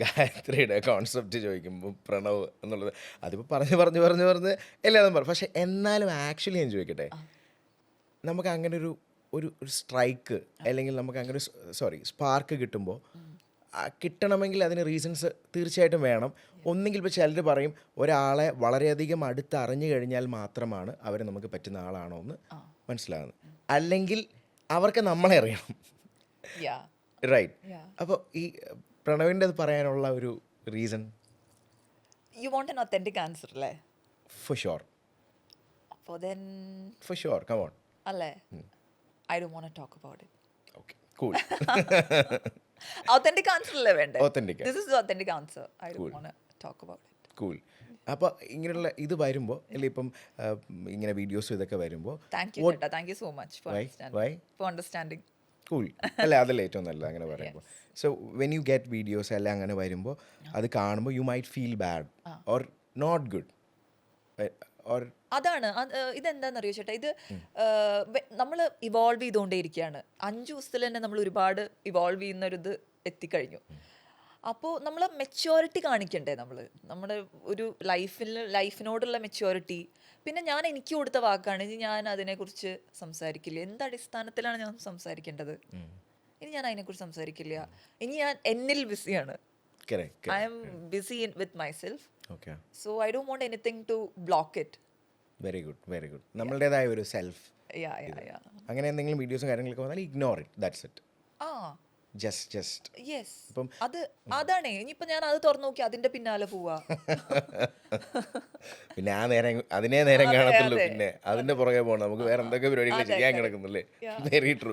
ഗായത്രിയുടെ concept ചോദിക്കുമ്പോൾ പ്രണവ് എന്നുള്ളത് അതിപ്പോൾ പറഞ്ഞ് എല്ലാതും പറയും. പക്ഷെ എന്നാലും ആക്ച്വലി ഞാൻ ചോദിക്കട്ടെ, നമുക്ക് അങ്ങനെ ഒരു സ്ട്രൈക്ക് അല്ലെങ്കിൽ നമുക്ക് അങ്ങനെ സ്പാർക്ക് കിട്ടുമ്പോൾ കിട്ടണമെങ്കിൽ അതിന് റീസൺസ് തീർച്ചയായിട്ടും വേണം. ഒന്നെങ്കിൽ ഇപ്പോൾ ചിലർ പറയും ഒരാളെ വളരെയധികം അടുത്ത് അറിഞ്ഞു കഴിഞ്ഞാൽ മാത്രമാണ് അവർ നമുക്ക് പറ്റുന്ന ആളാണോ എന്ന് മനസ്സിലാകുന്നത്, അല്ലെങ്കിൽ അവർക്ക് നമ്മളെ അറിയണം. റൈറ്റ്. അപ്പോൾ ഈ പ്രണവിൻ്റെ അത് പറയാനുള്ള ഒരു reason You want an authentic answer, അല്ലേ? For sure. അപ്പോൾ then For sure, come on. അല്ലേ? I don't want to talk about it. Okay, cool. Authentic answer അല്ലേ വേണ്ടേ? Authentic. This is the authentic answer. I don't want to talk about it. Cool. അപ്പോൾ ഇങ്ങനെയുള്ള ഇത് വരുമ്പോൾ അല്ലെ ഇപ്പം ഇങ്ങനെ വീഡിയോസും ഇതൊക്കെ വരുമ്പോൾ Thank you, Chetta. Thank you so much for understanding. Why? For understanding. Cool അല്ലേ, അതല്ലേ ഏറ്റവും നല്ലത് അങ്ങനെ പറയുമ്പോൾ. So when you get videos എല്ലാം അങ്ങനെ വരുമ്പോൾ അത് കാണുമ്പോൾ you might feel bad or not good or അതാണ് ഇതെന്താണെന്നറിയോ ചേട്ടാ, ഇത് നമ്മൾ ഇവോൾവ് ചെയ്തുകൊണ്ടേയിരിക്കുകയാണ്. 5 ദിവസത്തിൽ തന്നെ നമ്മൾ ഒരുപാട് ഇവോൾവ് ചെയ്യുന്നൊരിത് എത്തിക്കഴിഞ്ഞു. അപ്പോൾ നമ്മൾ മെച്യൂരിറ്റി കാണിക്കണ്ടേ, നമ്മുടെ ഒരു ലൈഫിനോടുള്ള മെച്യൂരിറ്റി. പിന്നെ ഞാൻ എനിക്ക് കൊടുത്ത വാക്കാണ്, ഇനി ഞാൻ അതിനെക്കുറിച്ച് സംസാരിക്കില്ല. എന്ത് അടിസ്ഥാനത്തിലാണ് ഞാൻ സംസാരിക്കേണ്ടത്? ഇനി ഞാൻ അതിനെക്കുറിച്ച് സംസാരിക്കില്ല. ഇനി ഞാൻ എന്നിൽ ബിസിയാണ്. I am busy with myself. So I don't want anything to block it. Very good. നമ്മളുടേതായ ഒരു സെൽഫ്. അങ്ങനെ എന്തെങ്കിലും വീഡിയോസും കാര്യങ്ങളൊക്കെ വന്നാൽ ignore it, that's it. Just yes, അതാണ്. ഇനിയിപ്പോ ഞാൻ അത് തുറന്നു നോക്കി അതിന്റെ പിന്നാലെ പോവാ. പിന്നെ അതിനെ നേരം കാണത്തുള്ളൂ, പിന്നെ അതിന്റെ പുറകെ പോകണം. നമുക്ക് വേറെ എന്തൊക്കെ പരിപാടികൾ ചെയ്യാൻ കിടക്കുന്നില്ലേ. Very true.